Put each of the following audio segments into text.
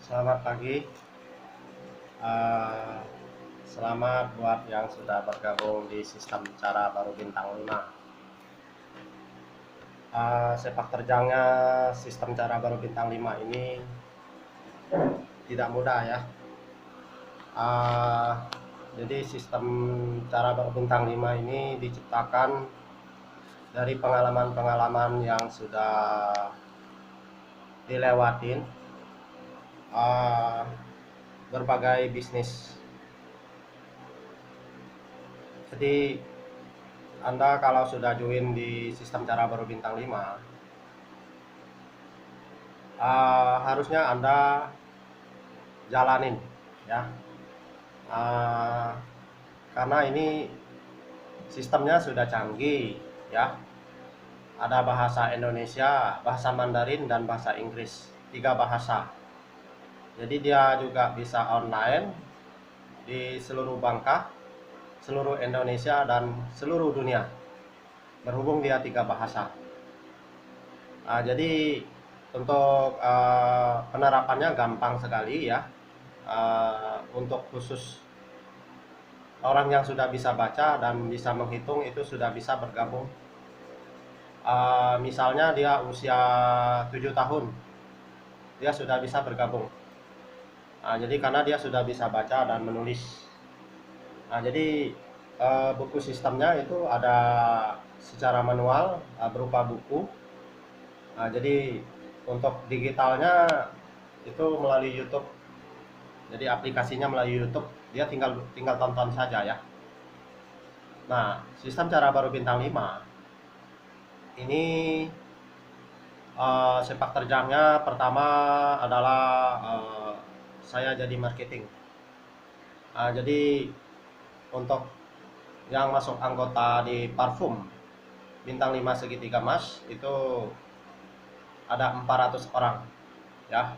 Selamat pagi. Eh, Selamat buat yang sudah bergabung di sistem cara baru bintang 5. Sepak terjangnya sistem cara baru bintang 5 ini tidak mudah ya. Eh, jadi sistem cara baru bintang 5 ini diciptakan dari pengalaman-pengalaman yang sudah dilewatin eh, berbagai bisnis. Jadi Anda kalau sudah join di sistem cara baru bintang 5, harusnya Anda jalanin ya. Uh, karena ini sistemnya sudah canggih ya. Ada bahasa Indonesia, bahasa Mandarin, dan bahasa Inggris, 3 bahasa. Jadi dia juga bisa online di seluruh Bangka, seluruh Indonesia, dan seluruh dunia, berhubung dia 3 bahasa. Jadi untuk penerapannya gampang sekali ya. Untuk khusus orang yang sudah bisa baca dan bisa menghitung itu sudah bisa bergabung. Misalnya dia usia 7 tahun, dia sudah bisa bergabung. Jadi karena dia sudah bisa baca dan menulis. Jadi buku sistemnya itu ada secara manual, berupa buku. Jadi untuk digitalnya itu melalui YouTube. Jadi aplikasinya melalui YouTube, dia tinggal tinggal tonton saja ya. Nah, sistem cara baru bintang 5 ini sepak terjangnya pertama adalah saya jadi marketing. Jadi untuk yang masuk anggota di parfum bintang 5 segitiga emas itu ada 400 orang ya.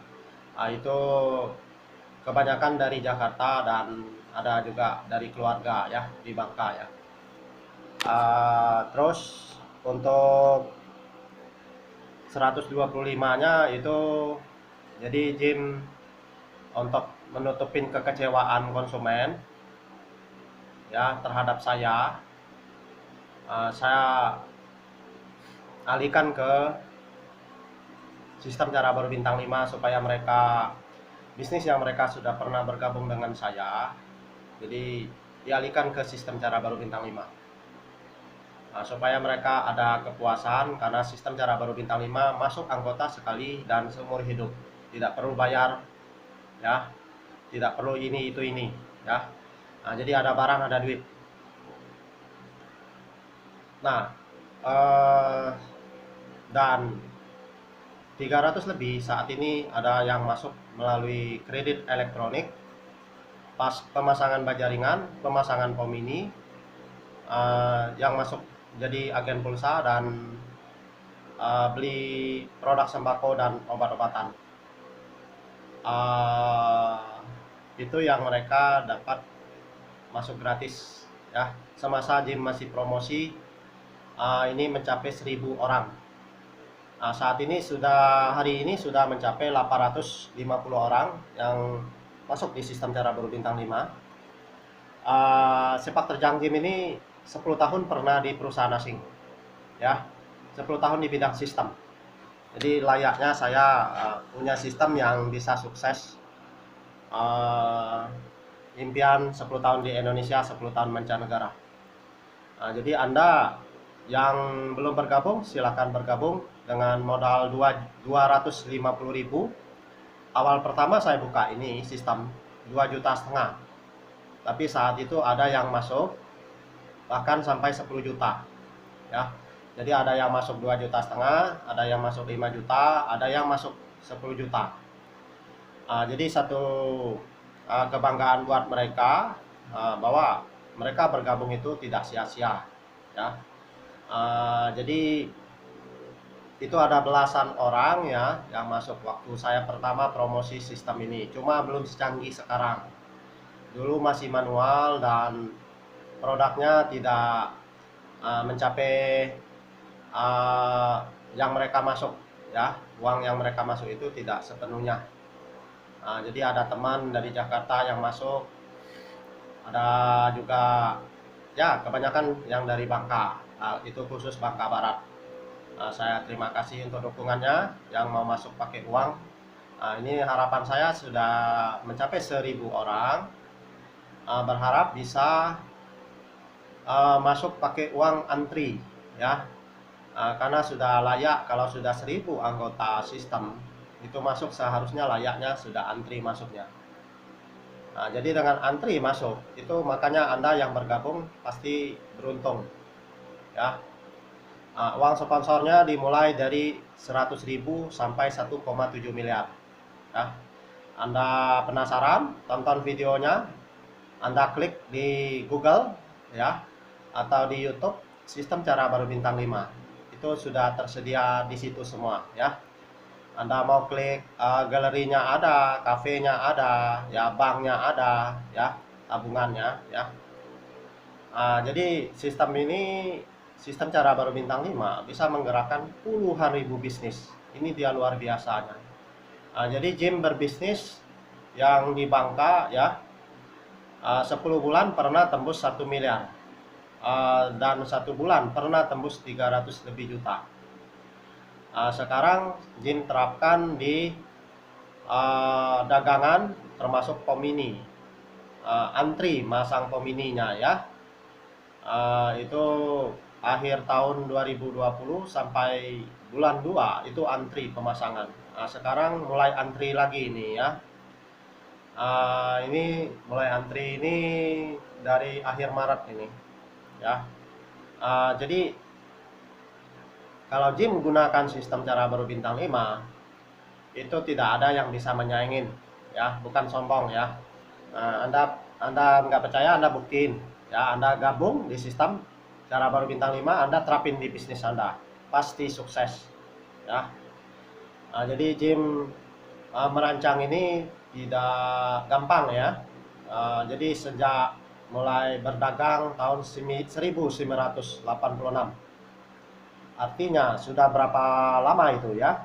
Itu kebanyakan dari Jakarta dan ada juga dari keluarga ya di Bangka ya. Terus untuk 125-nya itu jadi gym untuk menutupin kekecewaan konsumen ya terhadap saya. Saya alihkan ke sistem cara baru bintang 5 supaya mereka bisnis yang mereka sudah pernah bergabung dengan saya, jadi dialihkan ke sistem cara baru bintang 5. Supaya mereka ada kepuasan karena sistem cara baru bintang 5 masuk anggota sekali dan seumur hidup, tidak perlu bayar ya, tidak perlu ini itu ini ya. Jadi ada barang ada duit. Nah, dan 300 lebih saat ini ada yang masuk melalui kredit elektronik, pas pemasangan bajaringan, pemasangan pomini, yang masuk jadi agen pulsa dan beli produk sembako dan obat-obatan. Itu yang mereka dapat masuk gratis ya. Semasa gym masih promosi, ini mencapai 1.000 orang. Saat ini hari ini sudah mencapai 850 orang yang masuk di sistem cara baru bintang 5. Sepak terjang gym ini 10 tahun pernah di perusahaan asing ya, 10 tahun di bidang sistem. Jadi layaknya saya punya sistem yang bisa sukses. Impian 10 tahun di Indonesia, 10 tahun mancanegara. Jadi Anda yang belum bergabung silakan bergabung dengan modal 250.000. Awal pertama saya buka ini sistem 2,5 juta, tapi saat itu ada yang masuk bahkan sampai 10 juta ya. Jadi ada yang masuk 2,5 juta, ada yang masuk 5 juta, ada yang masuk 10 juta. Jadi satu kebanggaan buat mereka bahwa mereka bergabung itu tidak sia-sia ya. Jadi itu ada belasan orang ya yang masuk waktu saya pertama promosi sistem ini, cuma belum secanggih sekarang. Dulu masih manual dan produknya tidak mencapai yang mereka masuk ya. Uang yang mereka masuk itu tidak sepenuhnya. Jadi ada teman dari Jakarta yang masuk, ada juga ya kebanyakan yang dari Bangka. Itu khusus Bangka Barat. Saya terima kasih untuk dukungannya yang mau masuk pakai uang. Ini harapan saya sudah mencapai 1.000 orang. Berharap bisa masuk pakai uang antri ya. Karena sudah layak, kalau sudah 1.000 anggota sistem itu masuk, seharusnya layaknya sudah antri masuknya. Jadi dengan antri masuk itu, makanya Anda yang bergabung pasti beruntung ya. Uang sponsornya dimulai dari 100.000 sampai 1,7 miliar ya. Anda penasaran, tonton videonya, Anda klik di Google ya, atau di YouTube sistem cara baru bintang 5. Itu sudah tersedia di situ semua ya. Anda mau klik, galerinya ada, kafenya ada, ya banknya ada, ya tabungannya ya. Jadi sistem ini, sistem cara baru bintang 5 bisa menggerakkan puluhan ribu bisnis. Ini dia luar biasanya. Jadi Jim berbisnis yang di Bangka ya, 10 bulan pernah tembus 1 miliar. Dan 1 bulan pernah tembus 300 lebih juta. Sekarang Jim terapkan di dagangan, termasuk pomini, antri masang pomininya ya. Itu akhir tahun 2020 sampai bulan 2 itu antri pemasangan. Sekarang mulai antri lagi ini ya. Ini mulai antri ini dari akhir Maret ini ya. Jadi kalau Jim menggunakan sistem cara baru bintang 5, itu tidak ada yang bisa menyaingin ya, bukan sombong ya. Anda nggak percaya, Anda buktiin ya. Anda gabung di sistem cara baru bintang 5, Anda terapin di bisnis Anda, pasti sukses ya. Jadi Jim merancang ini tidak gampang ya. Jadi sejak mulai berdagang tahun 1986, artinya sudah berapa lama itu ya.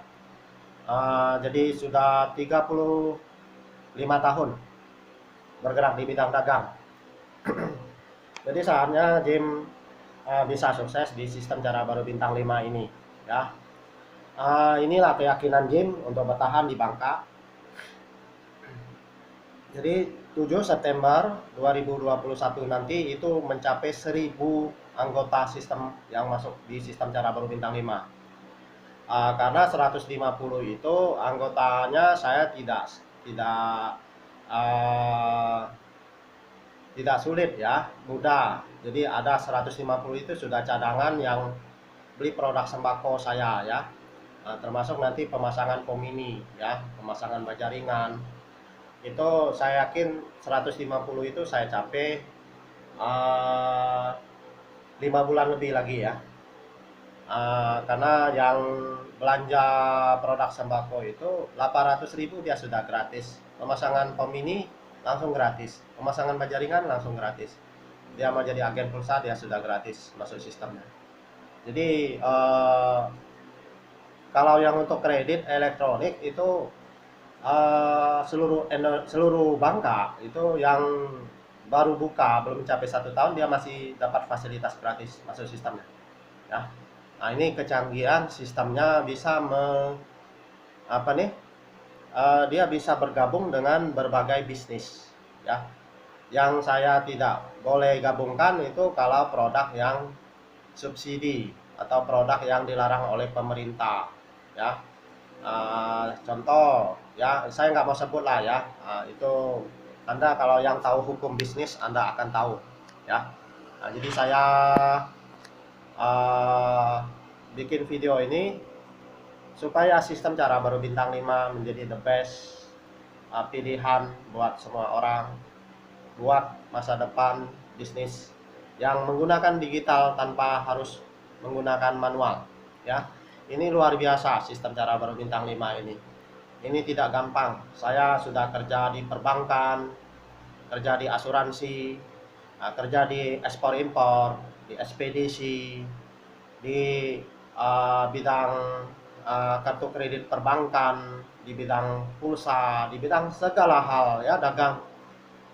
Jadi sudah 35 tahun bergerak di bidang dagang. Jadi saatnya Jim bisa sukses di sistem cara baru bintang 5 ini ya. Inilah keyakinan Jim untuk bertahan di Bangka. Jadi 7 September 2021 nanti itu mencapai 1.000 anggota sistem yang masuk di sistem cara baru bintang 5. Karena 150 itu anggotanya saya tidak sulit ya, mudah. Jadi ada 150 itu sudah cadangan yang beli produk sembako saya ya. Termasuk nanti pemasangan pomini ya, pemasangan baja ringan. Itu saya yakin 150 itu saya capai 5 bulan lebih lagi ya. Karena yang belanja produk sembako itu 800.000 dia sudah gratis. Pemasangan pomini langsung gratis. Pemasangan baja ringan langsung gratis. Dia mau jadi agen pulsa dia sudah gratis masuk sistemnya. Jadi kalau yang untuk kredit elektronik itu seluruh Bangka itu yang baru buka belum mencapai 1 tahun dia masih dapat fasilitas gratis masuk sistemnya ya. Ini kecanggihan sistemnya bisa dia bisa bergabung dengan berbagai bisnis ya. Yang saya tidak boleh gabungkan itu kalau produk yang subsidi atau produk yang dilarang oleh pemerintah ya. Contoh ya, saya nggak mau sebut lah ya. Itu Anda kalau yang tahu hukum bisnis Anda akan tahu ya. Jadi saya bikin video ini supaya sistem cara baru bintang 5 menjadi the best pilihan buat semua orang, buat masa depan bisnis yang menggunakan digital tanpa harus menggunakan manual ya. Ini luar biasa sistem cara baru bintang 5 ini. Ini tidak gampang. Saya sudah kerja di perbankan, kerja di asuransi, kerja di ekspor impor, di ekspedisi, di bidang kartu kredit perbankan, di bidang pulsa, di bidang segala hal ya, dagang.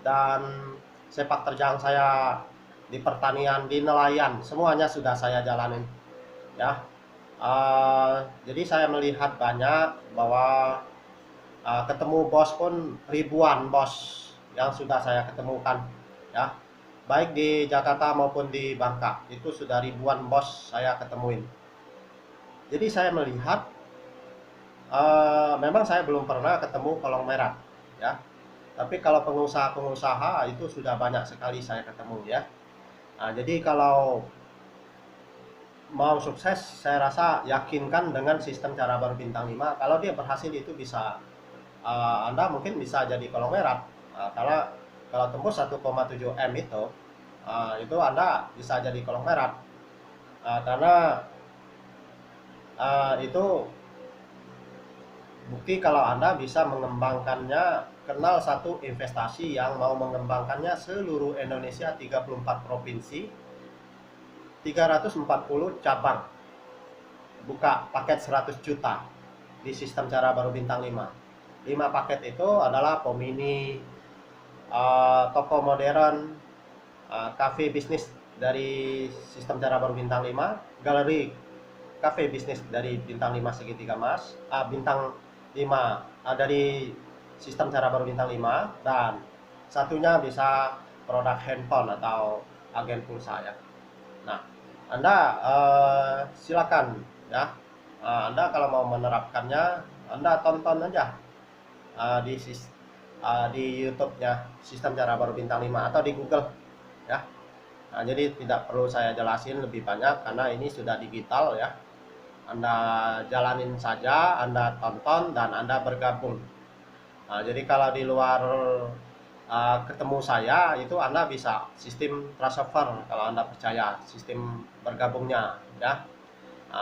Dan sepak terjang saya di pertanian, di nelayan, semuanya sudah saya jalanin ya. Jadi saya melihat banyak bahwa ketemu bos pun ribuan bos yang sudah saya ketemukan ya, baik di Jakarta maupun di Bangka, itu sudah ribuan bos saya ketemuin. Jadi saya melihat memang saya belum pernah ketemu kolong merah ya, tapi kalau pengusaha-pengusaha itu sudah banyak sekali saya ketemu ya. Jadi kalau mau sukses, saya rasa yakinkan dengan sistem cara baru bintang 5. Kalau dia berhasil itu bisa, Anda mungkin bisa jadi kolong merah. Karena kalau tembus 1,7 M itu Anda bisa jadi kolong merah. Karena itu bukti kalau Anda bisa mengembangkannya. Kenal satu investasi yang mau mengembangkannya seluruh Indonesia, 34 provinsi, 340 cabang, buka paket 100 juta di sistem cara baru bintang 5. 5 paket itu adalah Pomini, toko modern, cafe bisnis dari sistem cara baru bintang 5, galeri cafe bisnis dari bintang 5 segitiga mas, bintang 5 dari sistem cara baru bintang 5, dan satunya bisa produk handphone atau agen pulsa ya. Nah, Anda silakan ya. Anda kalau mau menerapkannya, Anda tonton aja di di YouTube-nya sistem cara baru bintang 5 atau di Google ya. Jadi tidak perlu saya jelasin lebih banyak karena ini sudah digital ya. Anda jalanin saja, Anda tonton dan Anda bergabung. Jadi kalau di luar ketemu saya itu Anda bisa sistem transfer kalau Anda percaya sistem bergabungnya ya.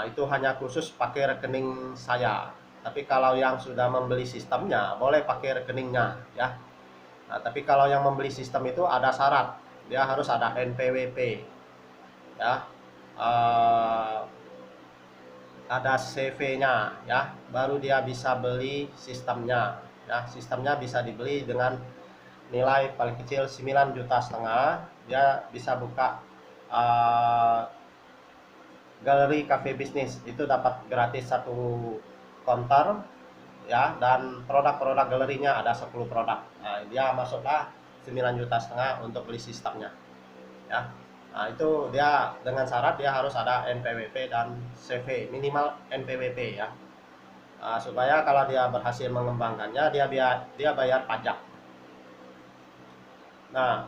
Itu hanya khusus pakai rekening saya. Tapi kalau yang sudah membeli sistemnya boleh pakai rekeningnya ya. Tapi kalau yang membeli sistem itu ada syarat, dia harus ada NPWP ya. Ada CV-nya ya, baru dia bisa beli sistemnya ya. Sistemnya bisa dibeli dengan nilai paling kecil 9,5 juta, dia bisa buka galeri cafe bisnis, itu dapat gratis satu konter ya, dan produk-produk galerinya ada 10 produk. Dia masuklah 9,5 juta untuk beli sistemnya ya. Itu dia dengan syarat dia harus ada NPWP dan CV, minimal NPWP ya. Supaya kalau dia berhasil mengembangkannya dia bayar pajak. Nah,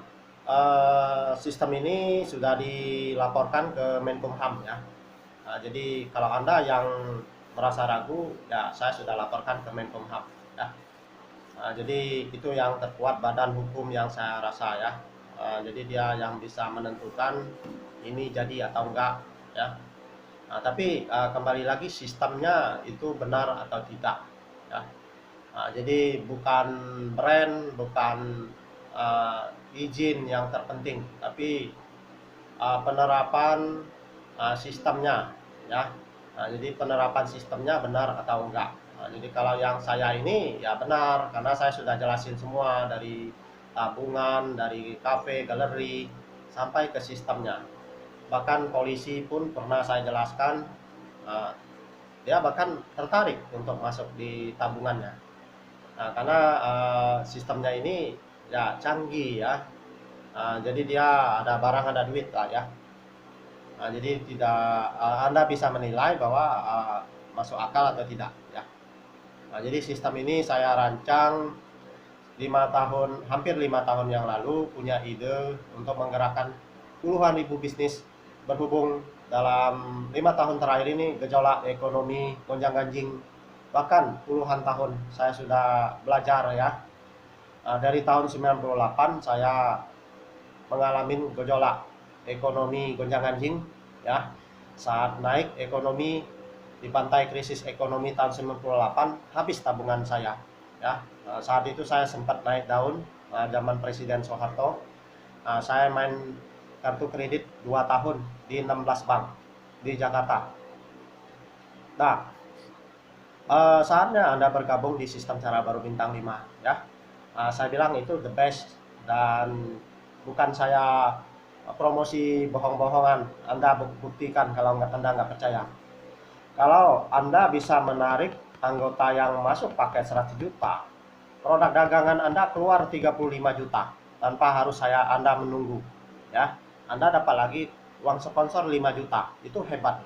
sistem ini sudah dilaporkan ke Menkumham ya. Jadi kalau Anda yang merasa ragu ya, saya sudah laporkan ke Menkumham ya. Jadi itu yang terkuat badan hukum yang saya rasa ya. Jadi dia yang bisa menentukan ini jadi atau enggak ya. Tapi kembali lagi sistemnya itu benar atau tidak ya. Jadi bukan brand, bukan izin yang terpenting, tapi penerapan sistemnya ya. Jadi penerapan sistemnya benar atau enggak. Jadi kalau yang saya ini ya benar, karena saya sudah jelasin semua dari tabungan, dari kafe, galeri, sampai ke sistemnya. Bahkan polisi pun pernah saya jelaskan, dia bahkan tertarik untuk masuk di tabungannya. Karena sistemnya ini ya canggih ya. Jadi dia ada barang, ada duit lah ya. Jadi tidak, Anda bisa menilai bahwa masuk akal atau tidak ya. Jadi sistem ini saya rancang 5 tahun, hampir 5 tahun yang lalu, punya ide untuk menggerakkan puluhan ribu bisnis. Berhubung dalam 5 tahun terakhir ini gejolak ekonomi gonjang-ganjing, bahkan puluhan tahun saya sudah belajar ya. Dari tahun 98 saya mengalami gejolak ekonomi gonjang-ganjing ya. Saat naik ekonomi di pantai krisis ekonomi tahun 98, habis tabungan saya ya. Saat itu saya sempat naik daun zaman Presiden Soeharto. Saya main kartu kredit 2 tahun di 16 bank di Jakarta. Nah, Saatnya Anda bergabung di sistem cara baru bintang 5 ya. Saya bilang itu the best, dan bukan saya promosi bohong-bohongan. Anda buktikan kalau Anda nggak percaya. Kalau Anda bisa menarik anggota yang masuk paket 100 juta, produk dagangan Anda keluar 35 juta tanpa harus Anda menunggu ya. Anda dapat lagi uang sponsor 5 juta. Itu hebat.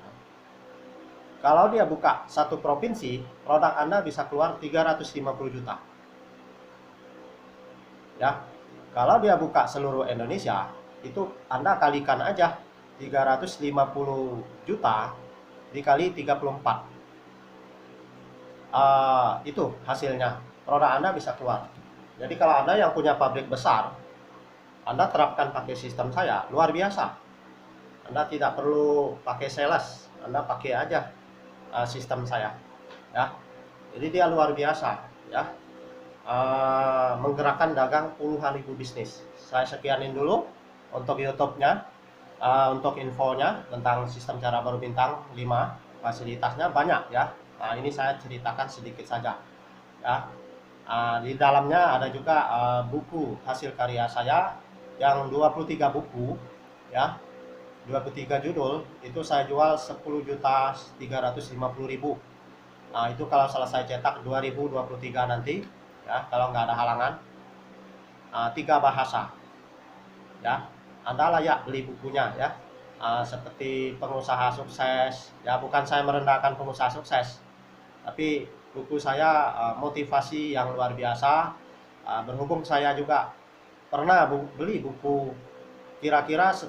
Kalau dia buka satu provinsi, produk Anda bisa keluar 350 juta. Ya. Kalau dia buka seluruh Indonesia, itu Anda kalikan aja 350 juta dikali 34. Itu hasilnya. Produk Anda bisa keluar. Jadi kalau Anda yang punya pabrik besar, Anda terapkan pakai sistem saya, luar biasa. Anda tidak perlu pakai sales, Anda pakai aja sistem saya ya. Jadi dia luar biasa ya, menggerakkan dagang puluhan ribu bisnis. Saya sekianin dulu untuk YouTube-nya. Untuk infonya tentang sistem cara baru bintang 5, fasilitasnya banyak ya. Ini saya ceritakan sedikit saja ya. Di dalamnya ada juga buku hasil karya saya yang 23 buku ya, 23 judul. Itu saya jual 10.350.000. Itu kalau selesai cetak 2023 nanti ya, kalau nggak ada halangan. 3 bahasa ya. Anda layak beli bukunya ya. Seperti pengusaha sukses ya, bukan saya merendahkan pengusaha sukses, tapi buku saya motivasi yang luar biasa. Berhubung saya juga pernah beli buku kira-kira